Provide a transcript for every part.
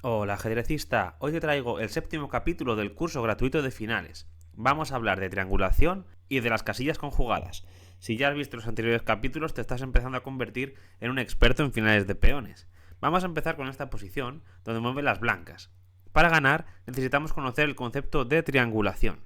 Hola ajedrecista, hoy te traigo el séptimo capítulo del curso gratuito de finales. Vamos a hablar de triangulación y de las casillas conjugadas. Si ya has visto los anteriores capítulos te estás empezando a convertir en un experto en finales de peones. Vamos a empezar con esta posición donde mueven las blancas. Para ganar necesitamos conocer el concepto de triangulación.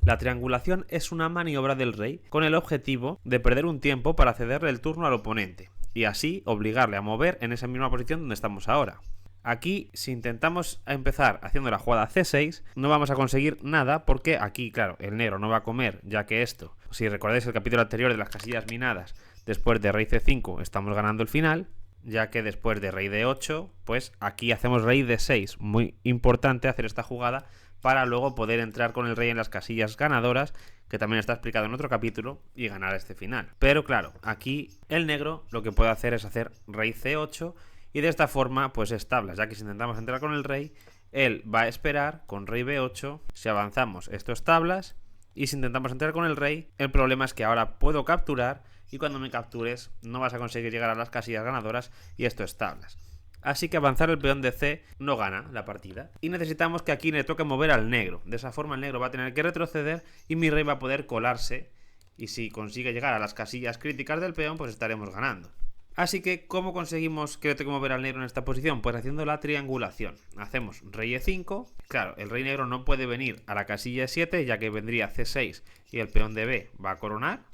La triangulación es una maniobra del rey con el objetivo de perder un tiempo para cederle el turno al oponente y así obligarle a mover en esa misma posición donde estamos ahora. Aquí, si intentamos empezar haciendo la jugada C6, no vamos a conseguir nada porque aquí, claro, el negro no va a comer, ya que esto, si recordáis el capítulo anterior de las casillas minadas, después de rey C5 estamos ganando el final, ya que después de rey D8, pues aquí hacemos rey D6. Muy importante hacer esta jugada para luego poder entrar con el rey en las casillas ganadoras, que también está explicado en otro capítulo, y ganar este final. Pero claro, aquí el negro lo que puede hacer es hacer rey C8 y de esta forma pues es tablas, ya que si intentamos entrar con el rey, él va a esperar con rey B8, si avanzamos esto es tablas, y si intentamos entrar con el rey, el problema es que ahora puedo capturar y cuando me captures no vas a conseguir llegar a las casillas ganadoras y esto es tablas. Así que avanzar el peón de C no gana la partida. Y necesitamos que aquí le toque mover al negro. De esa forma el negro va a tener que retroceder y mi rey va a poder colarse. Y si consigue llegar a las casillas críticas del peón, pues estaremos ganando. Así que, ¿cómo conseguimos que le toque mover al negro en esta posición? Pues haciendo la triangulación. Hacemos rey E5. Claro, el rey negro no puede venir a la casilla E7, ya que vendría C6 y el peón de B va a coronar.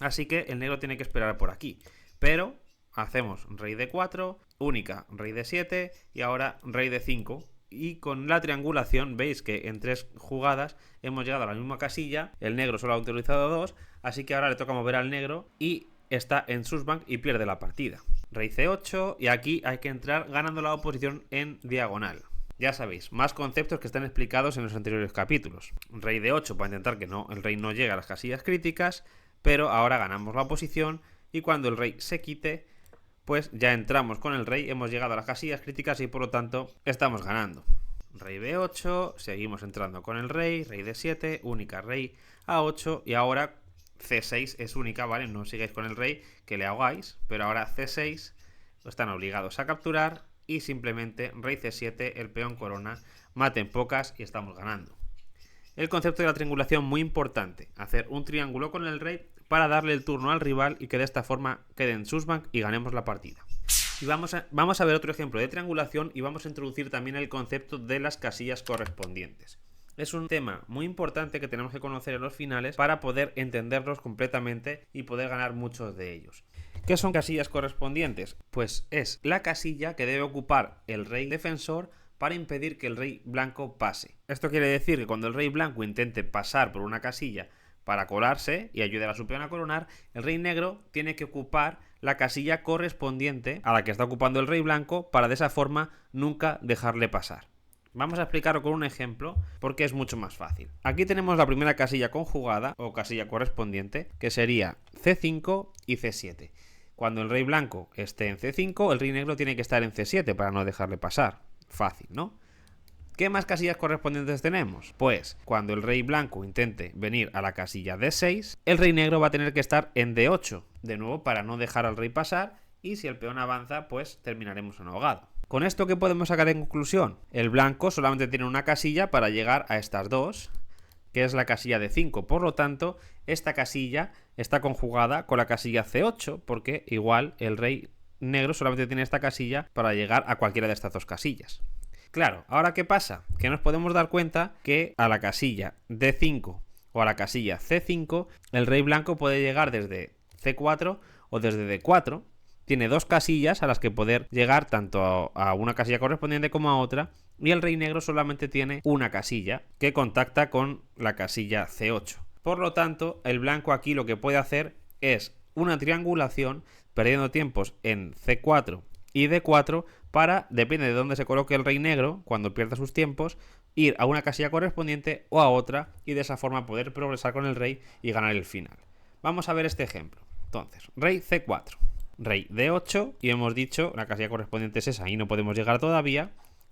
Así que el negro tiene que esperar por aquí. Pero hacemos rey D4, única rey D7 y ahora rey D5. Y con la triangulación veis que en 3 jugadas hemos llegado a la misma casilla. El negro solo ha utilizado 2, así que ahora le toca mover al negro y está en susbank y pierde la partida. Rey C8 y aquí hay que entrar ganando la oposición en diagonal. Ya sabéis, más conceptos que están explicados en los anteriores capítulos. Rey D8 para intentar que el rey no llegue a las casillas críticas, pero ahora ganamos la oposición y cuando el rey se quite, pues ya entramos con el rey, hemos llegado a las casillas críticas y por lo tanto estamos ganando. Rey B8, seguimos entrando con el rey D7, única rey A8 y ahora C6 es única, ¿vale? No sigáis con el rey, que le ahogáis, pero ahora C6 están obligados a capturar y simplemente rey C7, el peón corona, maten pocas y estamos ganando. El concepto de la triangulación muy importante, hacer un triángulo con el rey para darle el turno al rival y que de esta forma quede en susbank y ganemos la partida. Y vamos a ver otro ejemplo de triangulación y vamos a introducir también el concepto de las casillas correspondientes. Es un tema muy importante que tenemos que conocer en los finales para poder entenderlos completamente y poder ganar muchos de ellos. ¿Qué son casillas correspondientes? Pues es la casilla que debe ocupar el rey defensor para impedir que el rey blanco pase. Esto quiere decir que cuando el rey blanco intente pasar por una casilla para colarse y ayudar a su peón a coronar, el rey negro tiene que ocupar la casilla correspondiente a la que está ocupando el rey blanco para de esa forma nunca dejarle pasar. Vamos a explicarlo con un ejemplo porque es mucho más fácil. Aquí tenemos la primera casilla conjugada o casilla correspondiente que sería C5 y C7. Cuando el rey blanco esté en C5, el rey negro tiene que estar en C7 para no dejarle pasar. Fácil, ¿no? ¿Qué más casillas correspondientes tenemos? Pues cuando el rey blanco intente venir a la casilla D6, el rey negro va a tener que estar en D8, de nuevo para no dejar al rey pasar, y si el peón avanza, pues terminaremos en ahogado. ¿Con esto qué podemos sacar en conclusión? El blanco solamente tiene una casilla para llegar a estas dos, que es la casilla de 5. Por lo tanto, esta casilla está conjugada con la casilla C8, porque igual el rey negro solamente tiene esta casilla para llegar a cualquiera de estas dos casillas. Claro, ¿ahora qué pasa? Que nos podemos dar cuenta que a la casilla D5 o a la casilla C5 el rey blanco puede llegar desde C4 o desde D4. Tiene dos casillas a las que poder llegar tanto a una casilla correspondiente como a otra y el rey negro solamente tiene una casilla que contacta con la casilla C8. Por lo tanto, el blanco aquí lo que puede hacer es una triangulación perdiendo tiempos en C4 y D4 para, depende de dónde se coloque el rey negro, cuando pierda sus tiempos, ir a una casilla correspondiente o a otra y de esa forma poder progresar con el rey y ganar el final. Vamos a ver este ejemplo. Entonces, rey C4, rey D8 y hemos dicho, la casilla correspondiente es esa y no podemos llegar todavía,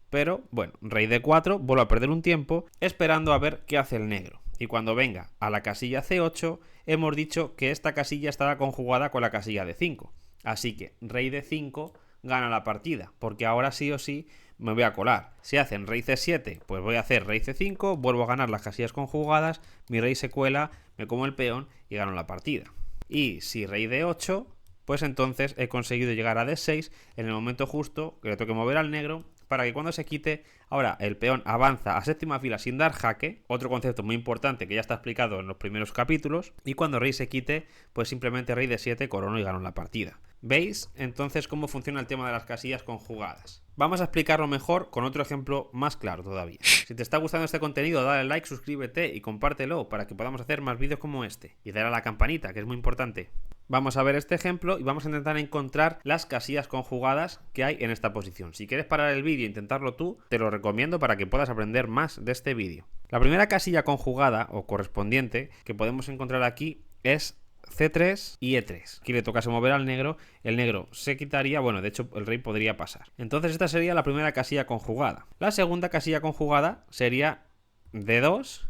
pero bueno, rey D4, vuelvo a perder un tiempo esperando a ver qué hace el negro. Y cuando venga a la casilla C8, hemos dicho que esta casilla estará conjugada con la casilla D5. Así que rey D5 gana la partida, porque ahora sí o sí me voy a colar. Si hacen rey C7, pues voy a hacer rey C5, vuelvo a ganar las casillas conjugadas, mi rey se cuela, me como el peón y gano la partida. Y si rey D8, pues entonces he conseguido llegar a D6 en el momento justo que le tengo que mover al negro para que cuando se quite, ahora el peón avanza a séptima fila sin dar jaque, otro concepto muy importante que ya está explicado en los primeros capítulos, y cuando rey se quite, pues simplemente rey D7, corono y gano la partida. ¿Veis entonces cómo funciona el tema de las casillas conjugadas? Vamos a explicarlo mejor con otro ejemplo más claro todavía. Si te está gustando este contenido, dale like, suscríbete y compártelo para que podamos hacer más vídeos como este. Y dale a la campanita, que es muy importante. Vamos a ver este ejemplo y vamos a intentar encontrar las casillas conjugadas que hay en esta posición. Si quieres parar el vídeo e intentarlo tú, te lo recomiendo para que puedas aprender más de este vídeo. La primera casilla conjugada o correspondiente que podemos encontrar aquí es C3 y E3. Aquí le tocase mover al negro, el negro se quitaría, bueno, de hecho el rey podría pasar. Entonces esta sería la primera casilla conjugada. La segunda casilla conjugada sería D2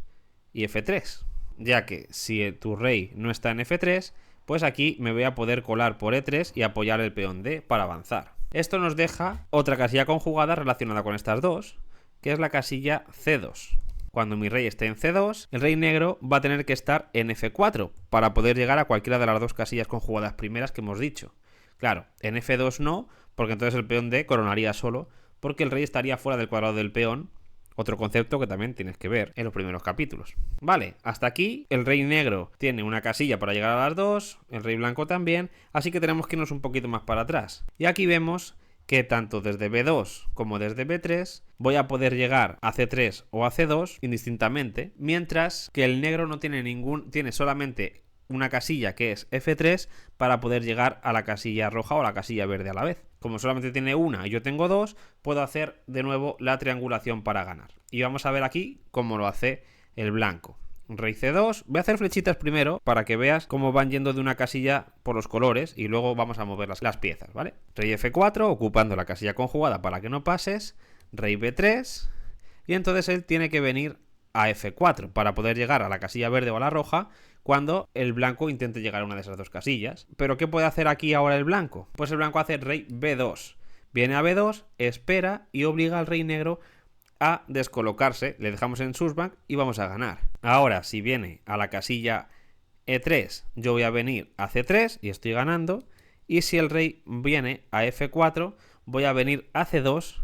y F3, ya que si tu rey no está en F3, pues aquí me voy a poder colar por E3 y apoyar el peón D para avanzar. Esto nos deja otra casilla conjugada relacionada con estas dos, que es la casilla C2. Cuando mi rey esté en C2, el rey negro va a tener que estar en F4 para poder llegar a cualquiera de las dos casillas conjugadas primeras que hemos dicho. Claro, en F2 no, porque entonces el peón D coronaría solo, porque el rey estaría fuera del cuadrado del peón. Otro concepto que también tienes que ver en los primeros capítulos. Vale, hasta aquí el rey negro tiene una casilla para llegar a las dos, el rey blanco también, así que tenemos que irnos un poquito más para atrás. Y aquí vemos que tanto desde B2 como desde B3 voy a poder llegar a C3 o a C2 indistintamente, mientras que el negro no tiene tiene solamente una casilla que es F3 para poder llegar a la casilla roja o la casilla verde a la vez. Como solamente tiene una y yo tengo dos, puedo hacer de nuevo la triangulación para ganar. Y vamos a ver aquí cómo lo hace el blanco. Rey C2, voy a hacer flechitas primero para que veas cómo van yendo de una casilla por los colores y luego vamos a mover las piezas, ¿vale? Rey F4, ocupando la casilla conjugada para que no pases, rey B3, y entonces él tiene que venir a F4 para poder llegar a la casilla verde o a la roja cuando el blanco intente llegar a una de esas dos casillas. ¿Pero qué puede hacer aquí ahora el blanco? Pues el blanco hace rey B2. Viene a B2, espera y obliga al rey negro a descolocarse. Le dejamos en susbank y vamos a ganar. Ahora, si viene a la casilla E3, yo voy a venir a C3 y estoy ganando. Y si el rey viene a F4, voy a venir a C2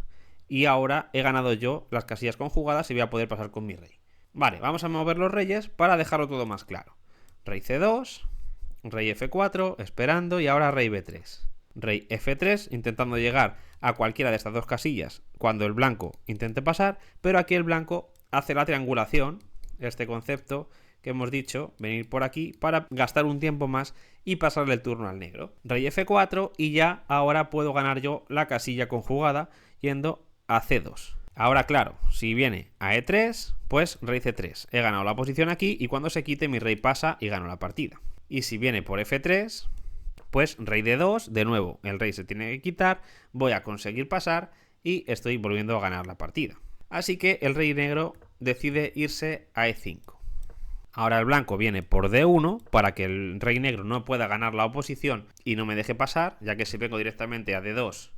y ahora he ganado yo las casillas conjugadas y voy a poder pasar con mi rey. Vale, vamos a mover los reyes para dejarlo todo más claro. Rey C2, rey F4, esperando, y ahora rey B3. Rey F3, intentando llegar a cualquiera de estas dos casillas cuando el blanco intente pasar, pero aquí el blanco hace la triangulación, este concepto que hemos dicho, venir por aquí para gastar un tiempo más y pasarle el turno al negro. Rey F4 y ya ahora puedo ganar yo la casilla conjugada yendo a C2. Ahora, claro, si viene a E3, pues rey C3. He ganado la posición aquí y cuando se quite mi rey pasa y gano la partida. Y si viene por F3, pues rey D2, de nuevo el rey se tiene que quitar, voy a conseguir pasar y estoy volviendo a ganar la partida. Así que el rey negro decide irse a E5. Ahora el blanco viene por D1 para que el rey negro no pueda ganar la oposición y no me deje pasar, ya que si vengo directamente a D2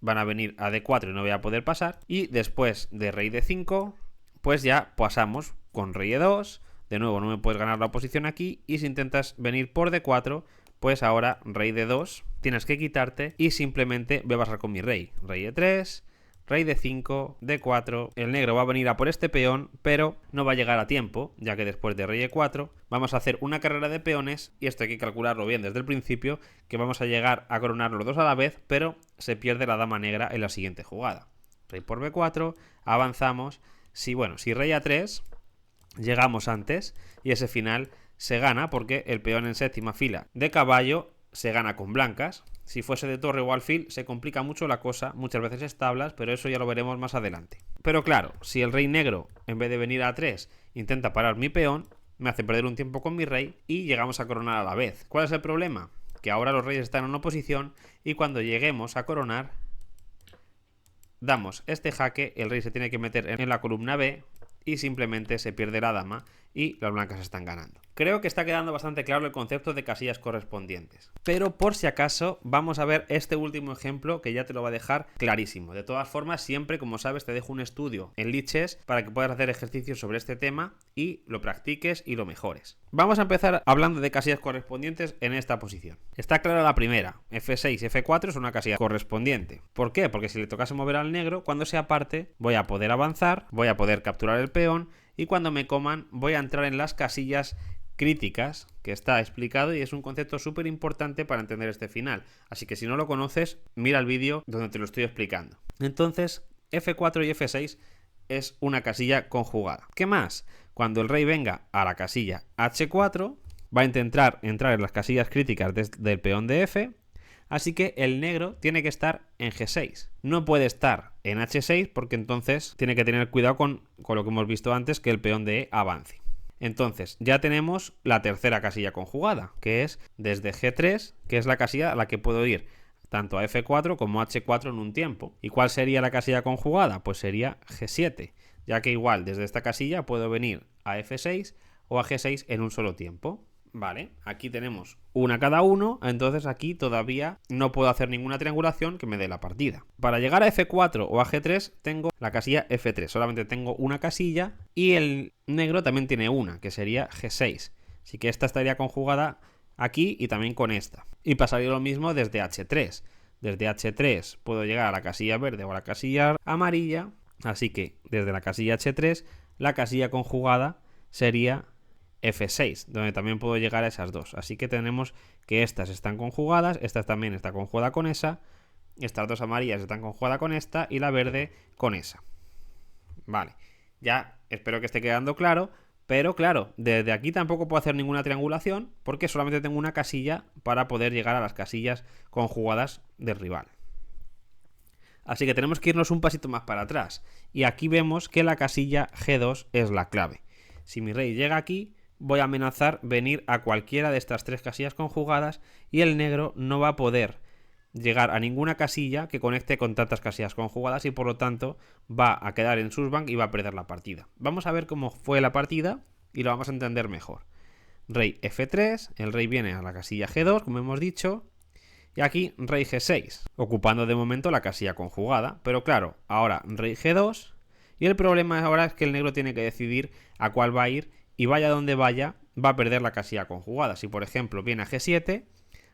van a venir a D4 y no voy a poder pasar. Y después de rey D5, pues ya pasamos con rey E2. De nuevo no me puedes ganar la oposición aquí. Y si intentas venir por D4, pues ahora rey D2 tienes que quitarte y simplemente voy a pasar con mi rey. Rey E3, rey D5, D4. El negro va a venir a por este peón, pero no va a llegar a tiempo, ya que después de rey E4 vamos a hacer una carrera de peones, y esto hay que calcularlo bien desde el principio, que vamos a llegar a coronar los dos a la vez, pero se pierde la dama negra en la siguiente jugada. Rey por B4, avanzamos. Si rey A3, llegamos antes y ese final se gana porque el peón en séptima fila de caballo se gana con blancas. Si fuese de torre o alfil se complica mucho la cosa, muchas veces es tablas, pero eso ya lo veremos más adelante. Pero claro, si el rey negro en vez de venir a A3 intenta parar mi peón, me hace perder un tiempo con mi rey y llegamos a coronar a la vez. ¿Cuál es el problema? Que ahora los reyes están en una posición y cuando lleguemos a coronar damos este jaque, el rey se tiene que meter en la columna B y simplemente se pierde la dama y las blancas están ganando. Creo que está quedando bastante claro el concepto de casillas correspondientes. Pero por si acaso, vamos a ver este último ejemplo que ya te lo va a dejar clarísimo. De todas formas, siempre, como sabes, te dejo un estudio en Lichess para que puedas hacer ejercicios sobre este tema y lo practiques y lo mejores. Vamos a empezar hablando de casillas correspondientes en esta posición. Está clara la primera, F6 y F4 es una casilla correspondiente. ¿Por qué? Porque si le tocase mover al negro, cuando se aparte, voy a poder avanzar, voy a poder capturar el peón y cuando me coman voy a entrar en las casillas críticas, que está explicado y es un concepto súper importante para entender este final. Así que si no lo conoces, mira el vídeo donde te lo estoy explicando. Entonces, F4 y F6 es una casilla conjugada. ¿Qué más? Cuando el rey venga a la casilla H4, va a intentar entrar en las casillas críticas del peón de F, así que el negro tiene que estar en G6. No puede estar en H6 porque entonces tiene que tener cuidado con lo que hemos visto antes, que el peón de E avance. Entonces, ya tenemos la tercera casilla conjugada, que es desde G3, que es la casilla a la que puedo ir tanto a F4 como a H4 en un tiempo. ¿Y cuál sería la casilla conjugada? Pues sería G7, ya que igual desde esta casilla puedo venir a F6 o a G6 en un solo tiempo. Vale, aquí tenemos una cada uno, entonces aquí todavía no puedo hacer ninguna triangulación que me dé la partida. Para llegar a F4 o a G3 tengo la casilla F3, solamente tengo una casilla y el negro también tiene una, que sería G6. Así que esta estaría conjugada aquí y también con esta. Y pasaría lo mismo desde H3. Desde H3 puedo llegar a la casilla verde o a la casilla amarilla, así que desde la casilla H3 la casilla conjugada sería F6, donde también puedo llegar a esas dos. Así que tenemos que estas están conjugadas, esta también está conjugada con esa, estas dos amarillas están conjugadas con esta y la verde con esa. Vale, ya espero que esté quedando claro, pero claro, desde aquí tampoco puedo hacer ninguna triangulación porque solamente tengo una casilla para poder llegar a las casillas conjugadas del rival. Así que tenemos que irnos un pasito más para atrás y aquí vemos que la casilla G2 es la clave. Si mi rey llega aquí, voy a amenazar venir a cualquiera de estas tres casillas conjugadas y el negro no va a poder llegar a ninguna casilla que conecte con tantas casillas conjugadas y por lo tanto va a quedar en susbank y va a perder la partida. Vamos a ver cómo fue la partida y lo vamos a entender mejor. Rey F3, el rey viene a la casilla G2, como hemos dicho, y aquí rey G6, ocupando de momento la casilla conjugada, pero claro, ahora rey G2 y el problema ahora es que el negro tiene que decidir a cuál va a ir y vaya donde vaya, va a perder la casilla conjugada. Si por ejemplo viene a G7,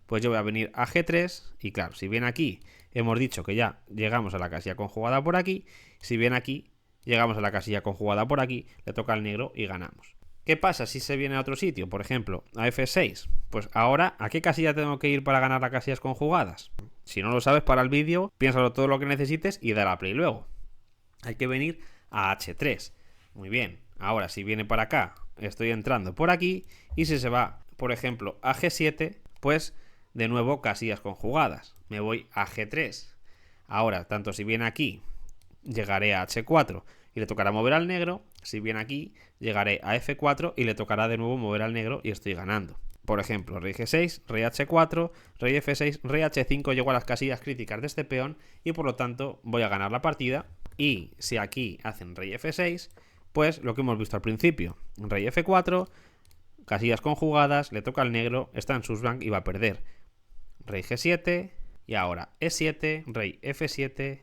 pues yo voy a venir a G3 y claro, si viene aquí, hemos dicho que ya llegamos a la casilla conjugada por aquí, si viene aquí, llegamos a la casilla conjugada por aquí, le toca al negro y ganamos. ¿Qué pasa si se viene a otro sitio? Por ejemplo, a F6. Pues ahora, ¿a qué casilla tengo que ir para ganar las casillas conjugadas? Si no lo sabes, para el vídeo, piénsalo todo lo que necesites y dale a play luego. Hay que venir a H3. Muy bien. Ahora, si viene para acá, estoy entrando por aquí. Y si se va, por ejemplo, a G7, pues de nuevo casillas conjugadas. Me voy a G3. Ahora, tanto si viene aquí, llegaré a H4 y le tocará mover al negro. Si viene aquí, llegaré a F4 y le tocará de nuevo mover al negro y estoy ganando. Por ejemplo, rey G6, rey H4, rey F6, rey H5, llego a las casillas críticas de este peón y por lo tanto voy a ganar la partida. Y si aquí hacen rey F6, pues lo que hemos visto al principio, rey F4, casillas conjugadas, le toca al negro, está en susbank y va a perder. Rey G7 y ahora E7, rey F7,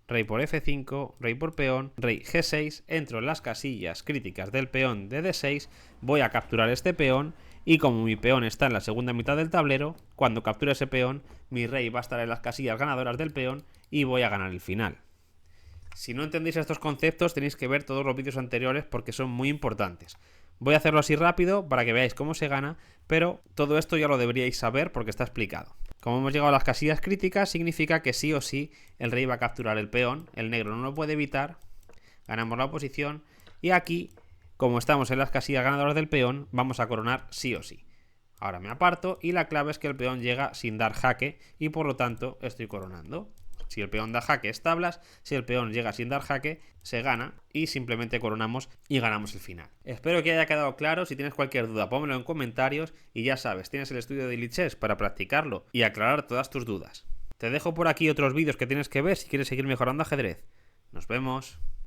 rey por F5, rey por peón, rey G6, entro en las casillas críticas del peón de D6, voy a capturar este peón y como mi peón está en la segunda mitad del tablero, cuando capture ese peón, mi rey va a estar en las casillas ganadoras del peón y voy a ganar el final. Si no entendéis estos conceptos tenéis que ver todos los vídeos anteriores porque son muy importantes. Voy a hacerlo así rápido para que veáis cómo se gana, pero todo esto ya lo deberíais saber porque está explicado. Como hemos llegado a las casillas críticas, significa que sí o sí el rey va a capturar el peón, el negro no lo puede evitar, ganamos la posición y aquí, como estamos en las casillas ganadoras del peón, vamos a coronar sí o sí. Ahora me aparto y la clave es que el peón llega sin dar jaque y por lo tanto estoy coronando. Si el peón da jaque es tablas, si el peón llega sin dar jaque, se gana y simplemente coronamos y ganamos el final. Espero que haya quedado claro. Si tienes cualquier duda, pónmelo en comentarios y ya sabes, tienes el estudio de Lichess para practicarlo y aclarar todas tus dudas. Te dejo por aquí otros vídeos que tienes que ver si quieres seguir mejorando ajedrez. Nos vemos.